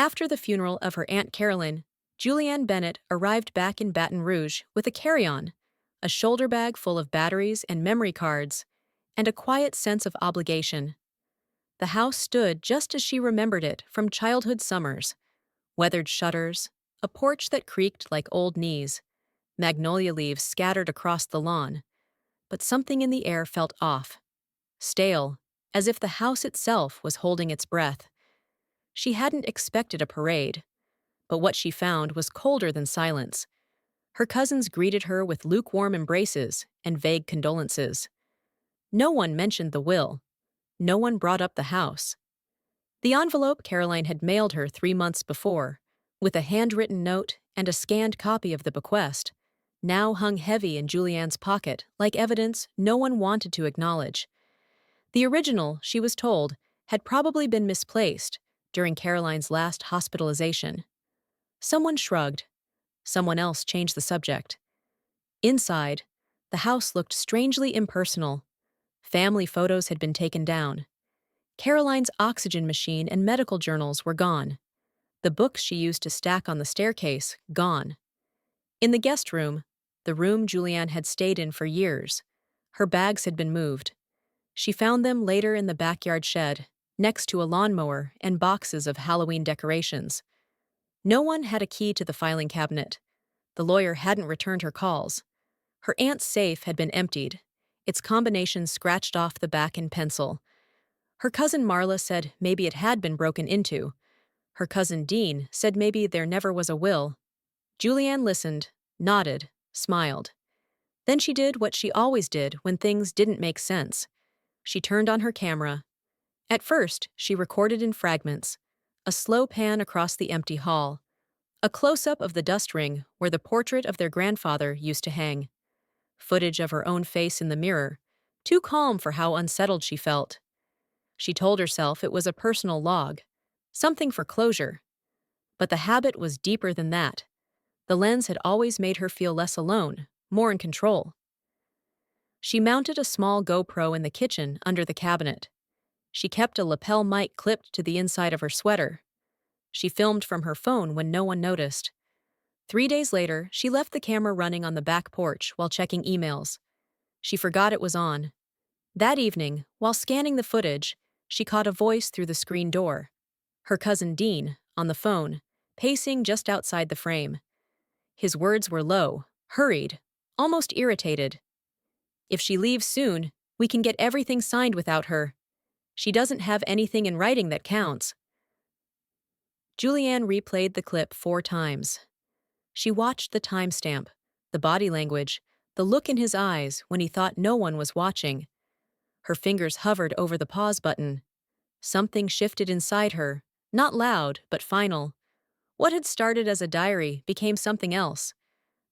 After the funeral of her Aunt Carolyn, Julianne Bennett arrived back in Baton Rouge with a carry-on, a shoulder bag full of batteries and memory cards, and a quiet sense of obligation. The house stood just as she remembered it from childhood summers: weathered shutters, a porch that creaked like old knees, magnolia leaves scattered across the lawn. But something in the air felt off, stale, as if the house itself was holding its breath. She hadn't expected a parade, but what she found was colder than silence. Her cousins greeted her with lukewarm embraces and vague condolences. No one mentioned the will. No one brought up the house. The envelope Caroline had mailed her 3 months before, with a handwritten note and a scanned copy of the bequest, now hung heavy in Julianne's pocket like evidence no one wanted to acknowledge. The original, she was told, had probably been misplaced during Caroline's last hospitalization. Someone shrugged. Someone else changed the subject. Inside, the house looked strangely impersonal. Family photos had been taken down. Caroline's oxygen machine and medical journals were gone. The books she used to stack on the staircase, gone. In the guest room, the room Julianne had stayed in for years, her bags had been moved. She found them later in the backyard shed, next to a lawnmower and boxes of Halloween decorations. No one had a key to the filing cabinet. The lawyer hadn't returned her calls. Her aunt's safe had been emptied, its combination scratched off the back in pencil. Her cousin Marla said maybe it had been broken into. Her cousin Dean said maybe there never was a will. Julianne listened, nodded, smiled. Then she did what she always did when things didn't make sense. She turned on her camera. At first, she recorded in fragments, a slow pan across the empty hall, a close-up of the dust ring where the portrait of their grandfather used to hang, footage of her own face in the mirror, too calm for how unsettled she felt. She told herself it was a personal log, something for closure. But the habit was deeper than that. The lens had always made her feel less alone, more in control. She mounted a small GoPro in the kitchen under the cabinet. She kept a lapel mic clipped to the inside of her sweater. She filmed from her phone when no one noticed. 3 days later, she left the camera running on the back porch while checking emails. She forgot it was on. That evening, while scanning the footage, she caught a voice through the screen door. Her cousin Dean, on the phone, pacing just outside the frame. His words were low, hurried, almost irritated. "If she leaves soon, we can get everything signed without her. She doesn't have anything in writing that counts." Julianne replayed the clip 4 times. She watched the timestamp, the body language, the look in his eyes when he thought no one was watching. Her fingers hovered over the pause button. Something shifted inside her, not loud, but final. What had started as a diary became something else.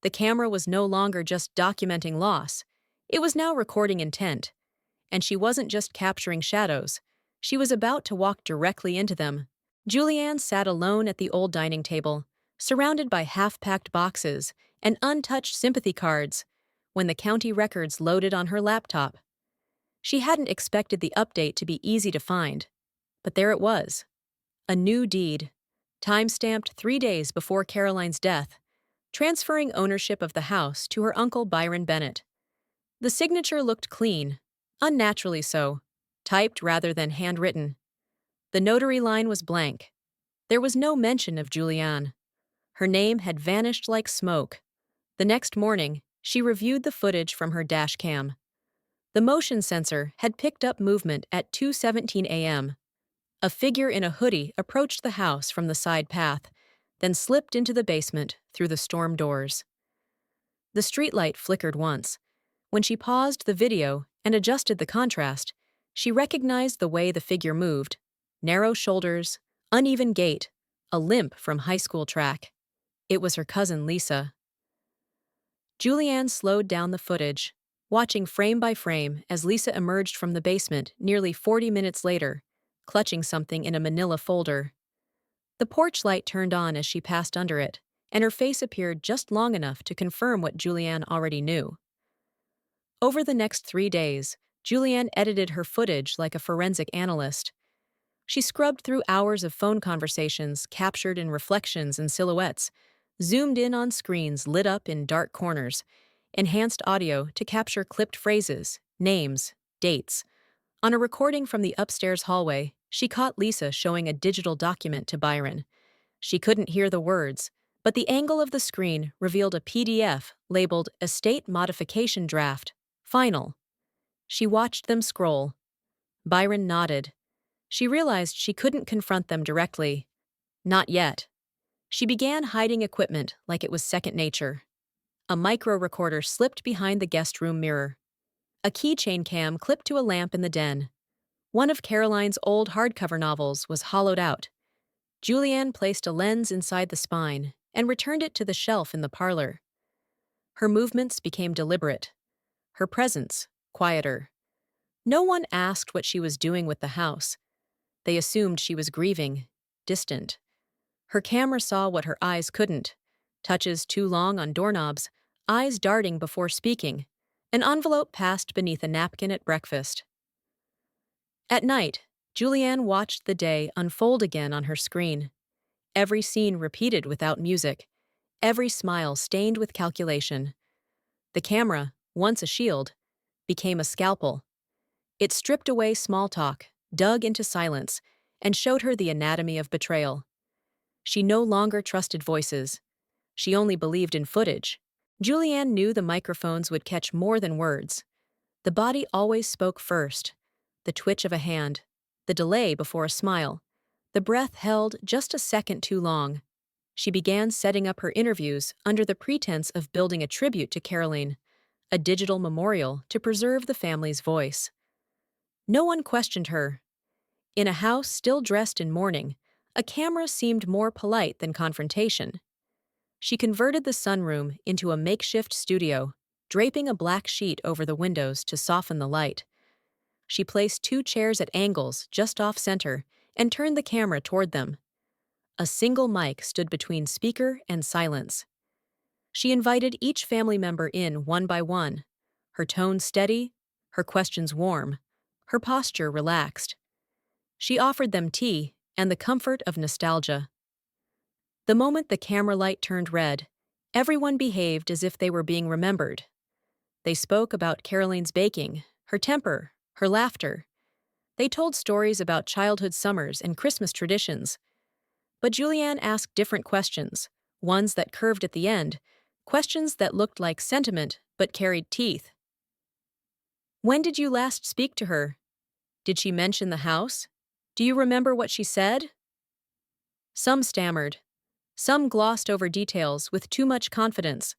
The camera was no longer just documenting loss. It was now recording intent. And she wasn't just capturing shadows. She was about to walk directly into them. Julianne sat alone at the old dining table, surrounded by half-packed boxes and untouched sympathy cards, when the county records loaded on her laptop. She hadn't expected the update to be easy to find. But there it was. A new deed, time-stamped 3 days before Caroline's death, transferring ownership of the house to her uncle Byron Bennett. The signature looked clean, unnaturally so, typed rather than handwritten. The notary line was blank. There was no mention of Julianne. Her name had vanished like smoke. The next morning, she reviewed the footage from her dash cam. The motion sensor had picked up movement at 2:17 a.m. A figure in a hoodie approached the house from the side path, then slipped into the basement through the storm doors. The streetlight flickered once. When she paused the video and adjusted the contrast, she recognized the way the figure moved: narrow shoulders, uneven gait, a limp from high school track. It was her cousin Lisa. Julianne slowed down the footage, watching frame by frame as Lisa emerged from the basement nearly 40 minutes later, clutching something in a manila folder. The porch light turned on as she passed under it, and her face appeared just long enough to confirm what Julianne already knew. Over the next 3 days, Julianne edited her footage like a forensic analyst. She scrubbed through hours of phone conversations captured in reflections and silhouettes, zoomed in on screens lit up in dark corners, enhanced audio to capture clipped phrases, names, dates. On a recording from the upstairs hallway, she caught Lisa showing a digital document to Byron. She couldn't hear the words, but the angle of the screen revealed a PDF labeled Estate Modification Draft, Final. She watched them scroll. Byron nodded. She realized she couldn't confront them directly. Not yet. She began hiding equipment like it was second nature. A micro recorder slipped behind the guest room mirror. A keychain cam clipped to a lamp in the den. One of Caroline's old hardcover novels was hollowed out. Julianne placed a lens inside the spine and returned it to the shelf in the parlor. Her movements became deliberate. Her presence, quieter. No one asked what she was doing with the house. They assumed she was grieving, distant. Her camera saw what her eyes couldn't. Touches too long on doorknobs, eyes darting before speaking. An envelope passed beneath a napkin at breakfast. At night, Julianne watched the day unfold again on her screen. Every scene repeated without music. Every smile stained with calculation. The camera, once a shield, became a scalpel. It stripped away small talk, dug into silence, and showed her the anatomy of betrayal. She no longer trusted voices. She only believed in footage. Julianne knew the microphones would catch more than words. The body always spoke first. The twitch of a hand. The delay before a smile. The breath held just a second too long. She began setting up her interviews under the pretense of building a tribute to Caroline, a digital memorial to preserve the family's voice. No one questioned her. In a house still dressed in mourning, a camera seemed more polite than confrontation. She converted the sunroom into a makeshift studio, draping a black sheet over the windows to soften the light. She placed 2 chairs at angles just off-center and turned the camera toward them. A single mic stood between speaker and silence. She invited each family member in one by one, her tone steady, her questions warm, her posture relaxed. She offered them tea and the comfort of nostalgia. The moment the camera light turned red, everyone behaved as if they were being remembered. They spoke about Caroline's baking, her temper, her laughter. They told stories about childhood summers and Christmas traditions. But Julianne asked different questions, ones that curved at the end, questions that looked like sentiment but carried teeth. When did you last speak to her? Did she mention the house? Do you remember what she said? Some stammered. Some glossed over details with too much confidence.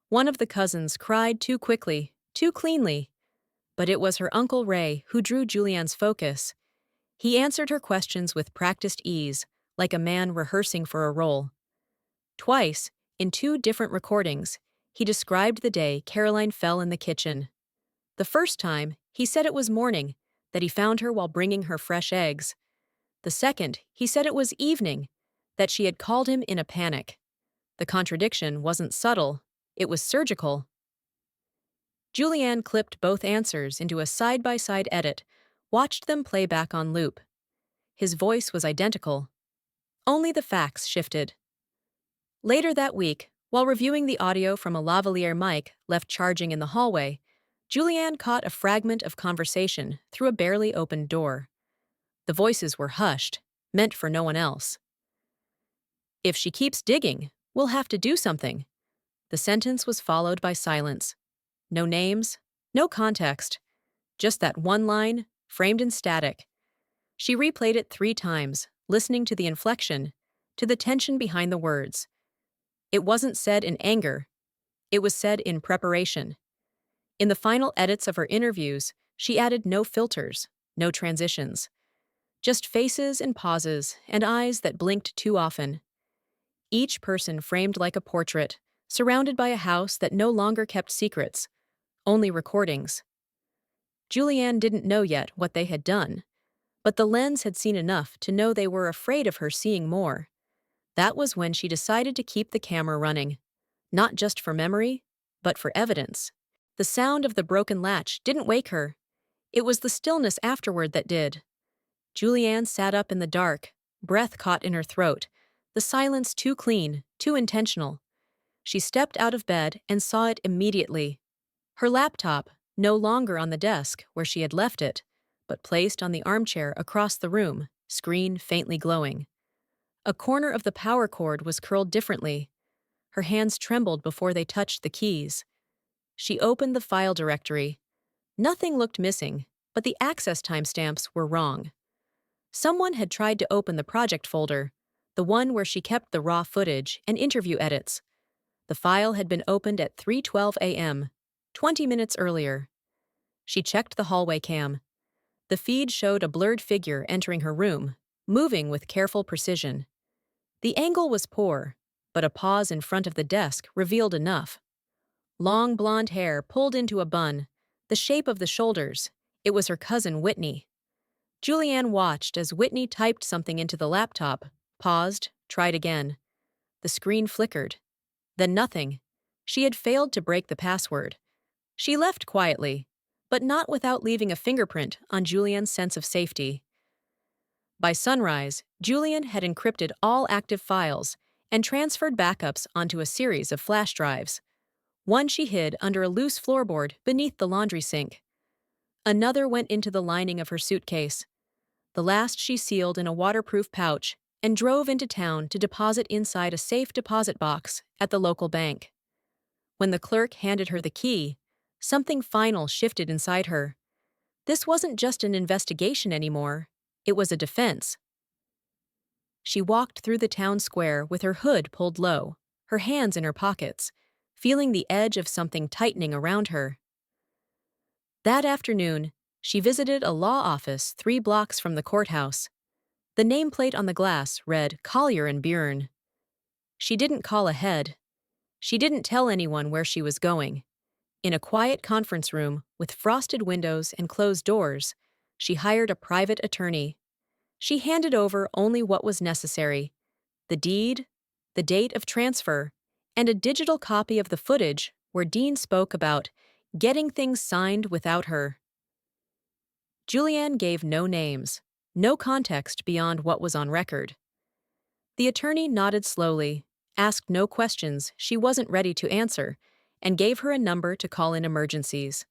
One of the cousins cried too quickly, too cleanly. But it was her Uncle Ray who drew Julianne's focus. He answered her questions with practiced ease, like a man rehearsing for a role. Twice, in 2 different recordings, he described the day Caroline fell in the kitchen. The first time, he said it was morning, that he found her while bringing her fresh eggs. The second, he said it was evening, that she had called him in a panic. The contradiction wasn't subtle, it was surgical. Julianne clipped both answers into a side-by-side edit, watched them play back on loop. His voice was identical. Only the facts shifted. Later that week, while reviewing the audio from a lavalier mic left charging in the hallway, Julianne caught a fragment of conversation through a barely opened door. The voices were hushed, meant for no one else. If she keeps digging, we'll have to do something. The sentence was followed by silence. No names, no context. Just that one line, framed in static. She replayed it 3 times, listening to the inflection, to the tension behind the words. It wasn't said in anger. It was said in preparation. In the final edits of her interviews, she added no filters, no transitions. Just faces and pauses and eyes that blinked too often. Each person framed like a portrait, surrounded by a house that no longer kept secrets, only recordings. Julianne didn't know yet what they had done, but the lens had seen enough to know they were afraid of her seeing more. That was when she decided to keep the camera running, not just for memory, but for evidence. The sound of the broken latch didn't wake her. It was the stillness afterward that did. Julianne sat up in the dark, breath caught in her throat, the silence too clean, too intentional. She stepped out of bed and saw it immediately. Her laptop, no longer on the desk where she had left it, but placed on the armchair across the room, screen faintly glowing. A corner of the power cord was curled differently. Her hands trembled before they touched the keys. She opened the file directory. Nothing looked missing, but the access timestamps were wrong. Someone had tried to open the project folder, the one where she kept the raw footage and interview edits. The file had been opened at 3:12 a.m., 20 minutes earlier. She checked the hallway cam. The feed showed a blurred figure entering her room, moving with careful precision. The angle was poor, but a pause in front of the desk revealed enough. Long blonde hair pulled into a bun, the shape of the shoulders. It was her cousin Whitney. Julianne watched as Whitney typed something into the laptop, paused, tried again. The screen flickered. Then nothing. She had failed to break the password. She left quietly, but not without leaving a fingerprint on Julianne's sense of safety. By sunrise, Julian had encrypted all active files and transferred backups onto a series of flash drives. One she hid under a loose floorboard beneath the laundry sink. Another went into the lining of her suitcase. The last she sealed in a waterproof pouch and drove into town to deposit inside a safe deposit box at the local bank. When the clerk handed her the key, something final shifted inside her. This wasn't just an investigation anymore, it was a defense. She walked through the town square with her hood pulled low, her hands in her pockets, feeling the edge of something tightening around her. That afternoon, she visited a law office 3 blocks from the courthouse. The nameplate on the glass read Collier and Byrne. She didn't call ahead. She didn't tell anyone where she was going. In a quiet conference room with frosted windows and closed doors, she hired a private attorney. She handed over only what was necessary: the deed, the date of transfer, and a digital copy of the footage where Dean spoke about getting things signed without her. Julianne gave no names, no context beyond what was on record. The attorney nodded slowly, asked no questions she wasn't ready to answer, and gave her a number to call in emergencies.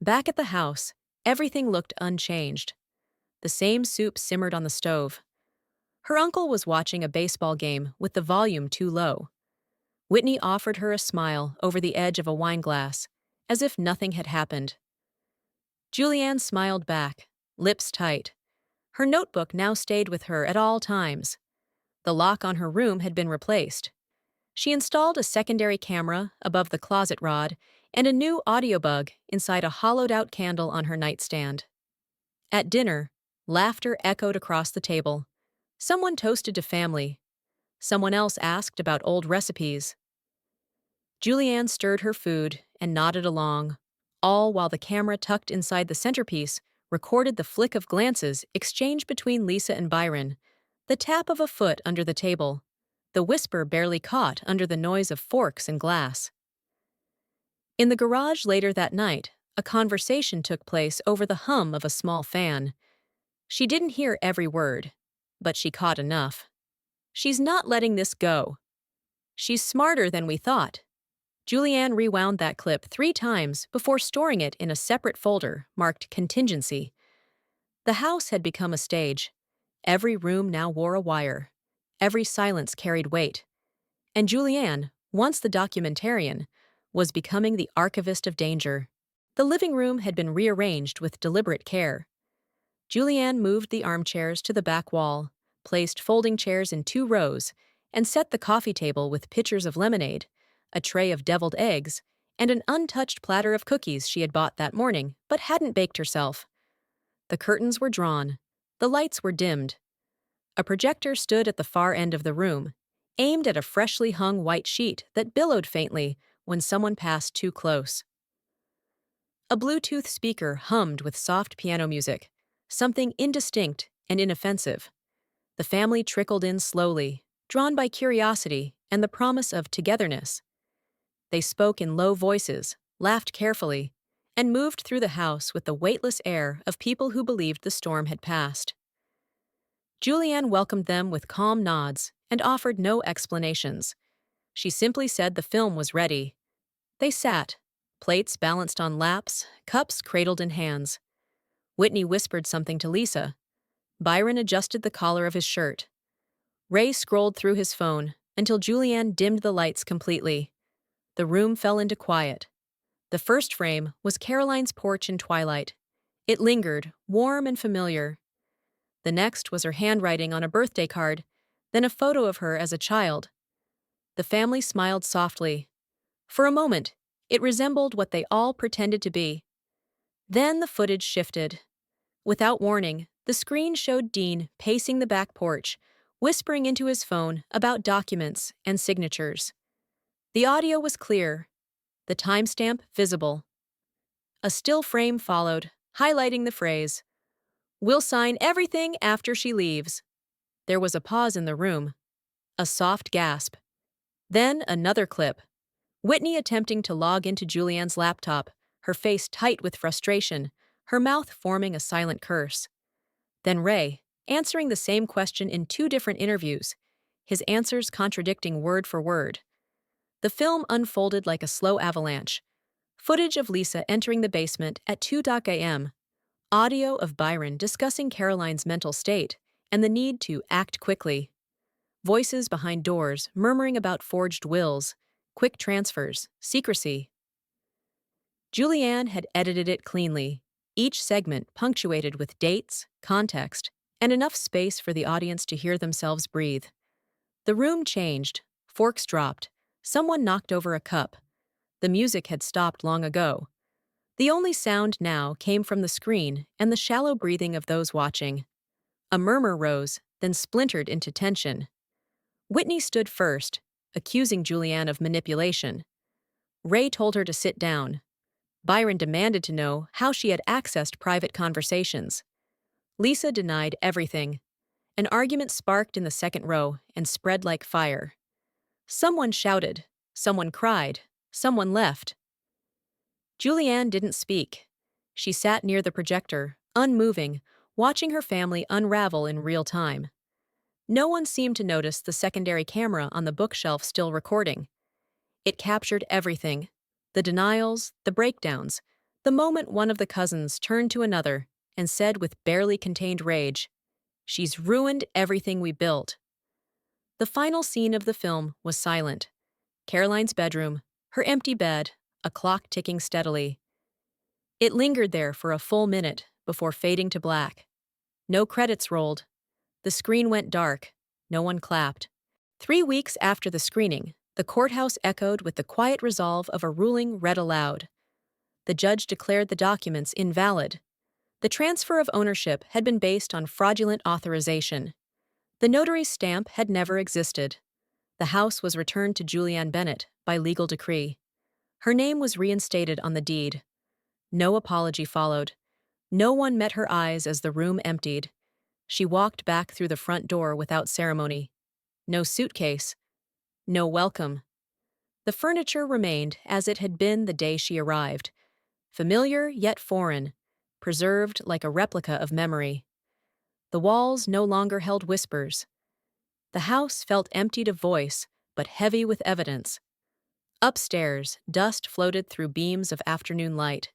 Back at the house, everything looked unchanged. The same soup simmered on the stove. Her uncle was watching a baseball game with the volume too low. Whitney offered her a smile over the edge of a wine glass, as if nothing had happened. Julianne smiled back, lips tight. Her notebook now stayed with her at all times. The lock on her room had been replaced. She installed a secondary camera above the closet rod and a new audio bug inside a hollowed-out candle on her nightstand. At dinner, laughter echoed across the table. Someone toasted to family. Someone else asked about old recipes. Julianne stirred her food and nodded along, all while the camera tucked inside the centerpiece recorded the flick of glances exchanged between Lisa and Byron, the tap of a foot under the table, the whisper barely caught under the noise of forks and glass. In the garage later that night, a conversation took place over the hum of a small fan. She didn't hear every word, but she caught enough. "She's not letting this go. She's smarter than we thought." Julianne rewound that clip 3 times before storing it in a separate folder marked Contingency. The house had become a stage. Every room now wore a wire. Every silence carried weight. And Julianne, once the documentarian, was becoming the archivist of danger. The living room had been rearranged with deliberate care. Julianne moved the armchairs to the back wall, placed folding chairs in 2 rows, and set the coffee table with pitchers of lemonade, a tray of deviled eggs, and an untouched platter of cookies she had bought that morning but hadn't baked herself. The curtains were drawn. The lights were dimmed. A projector stood at the far end of the room, aimed at a freshly hung white sheet that billowed faintly when someone passed too close. A Bluetooth speaker hummed with soft piano music, something indistinct and inoffensive. The family trickled in slowly, drawn by curiosity and the promise of togetherness. They spoke in low voices, laughed carefully, and moved through the house with the weightless air of people who believed the storm had passed. Julianne welcomed them with calm nods and offered no explanations. She simply said the film was ready. They sat, plates balanced on laps, cups cradled in hands. Whitney whispered something to Lisa. Byron adjusted the collar of his shirt. Ray scrolled through his phone until Julianne dimmed the lights completely. The room fell into quiet. The first frame was Caroline's porch in twilight. It lingered, warm and familiar. The next was her handwriting on a birthday card, then a photo of her as a child. The family smiled softly. For a moment, it resembled what they all pretended to be. Then the footage shifted. Without warning, the screen showed Dean pacing the back porch, whispering into his phone about documents and signatures. The audio was clear, the timestamp visible. A still frame followed, highlighting the phrase, "We'll sign everything after she leaves." There was a pause in the room, a soft gasp. Then another clip. Whitney attempting to log into Julianne's laptop, her face tight with frustration, her mouth forming a silent curse. Then Ray, answering the same question in 2 different interviews, his answers contradicting word for word. The film unfolded like a slow avalanche. Footage of Lisa entering the basement at 2 a.m., audio of Byron discussing Caroline's mental state and the need to act quickly, voices behind doors murmuring about forged wills, quick transfers, secrecy. Julianne had edited it cleanly, each segment punctuated with dates, context, and enough space for the audience to hear themselves breathe. The room changed, forks dropped, someone knocked over a cup. The music had stopped long ago. The only sound now came from the screen and the shallow breathing of those watching. A murmur rose, then splintered into tension. Whitney stood first, accusing Julianne of manipulation. Ray told her to sit down. Byron demanded to know how she had accessed private conversations. Lisa denied everything. An argument sparked in the second row and spread like fire. Someone shouted, someone cried, someone left. Julianne didn't speak. She sat near the projector, unmoving, watching her family unravel in real time. No one seemed to notice the secondary camera on the bookshelf still recording. It captured everything: the denials, the breakdowns, the moment one of the cousins turned to another and said with barely contained rage, "She's ruined everything we built." The final scene of the film was silent. Caroline's bedroom, her empty bed, a clock ticking steadily. It lingered there for a full minute before fading to black. No credits rolled. The screen went dark. No one clapped. 3 weeks after the screening, the courthouse echoed with the quiet resolve of a ruling read aloud. The judge declared the documents invalid. The transfer of ownership had been based on fraudulent authorization. The notary's stamp had never existed. The house was returned to Julianne Bennett by legal decree. Her name was reinstated on the deed. No apology followed. No one met her eyes as the room emptied. She walked back through the front door without ceremony. No suitcase. No welcome. The furniture remained as it had been the day she arrived. Familiar yet foreign, preserved like a replica of memory. The walls no longer held whispers. The house felt emptied of voice, but heavy with evidence. Upstairs, dust floated through beams of afternoon light.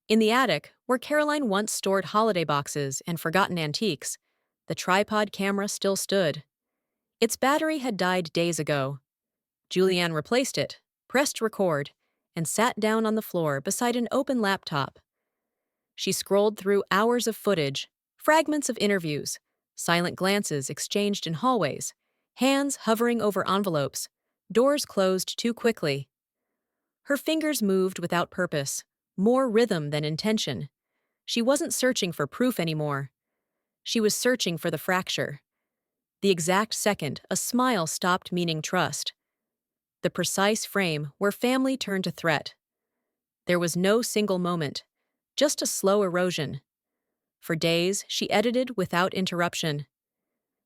In the attic, where Caroline once stored holiday boxes and forgotten antiques, the tripod camera still stood. Its battery had died days ago. Julianne replaced it, pressed record, and sat down on the floor beside an open laptop. She scrolled through hours of footage, fragments of interviews, silent glances exchanged in hallways, hands hovering over envelopes, doors closed too quickly. Her fingers moved without purpose, more rhythm than intention. She wasn't searching for proof anymore. She was searching for the fracture. The exact second a smile stopped meaning trust. The precise frame where family turned to threat. There was no single moment, just a slow erosion. For days, she edited without interruption.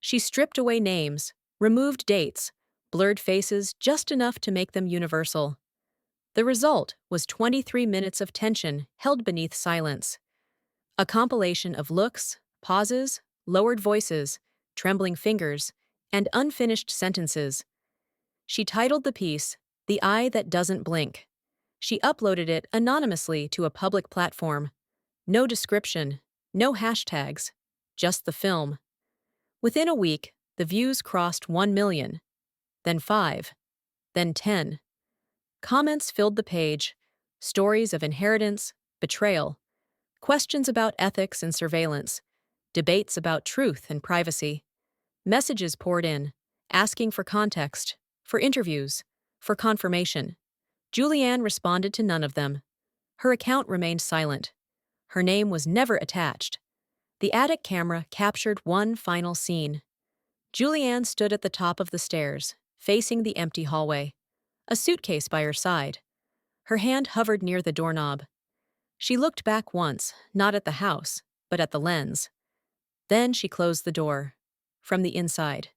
She stripped away names, removed dates, blurred faces just enough to make them universal. The result was 23 minutes of tension held beneath silence, a compilation of looks, pauses, lowered voices, trembling fingers, and unfinished sentences. She titled the piece, "The Eye That Doesn't Blink." She uploaded it anonymously to a public platform. No description, no hashtags, just the film. Within a week, the views crossed 1 million, then 5, then 10. Comments filled the page, stories of inheritance, betrayal, questions about ethics and surveillance, debates about truth and privacy. Messages poured in, asking for context, for interviews, for confirmation. Julianne responded to none of them. Her account remained silent. Her name was never attached. The attic camera captured one final scene. Julianne stood at the top of the stairs, facing the empty hallway, a suitcase by her side. Her hand hovered near the doorknob. She looked back once, not at the house, but at the lens. Then she closed the door. From the inside,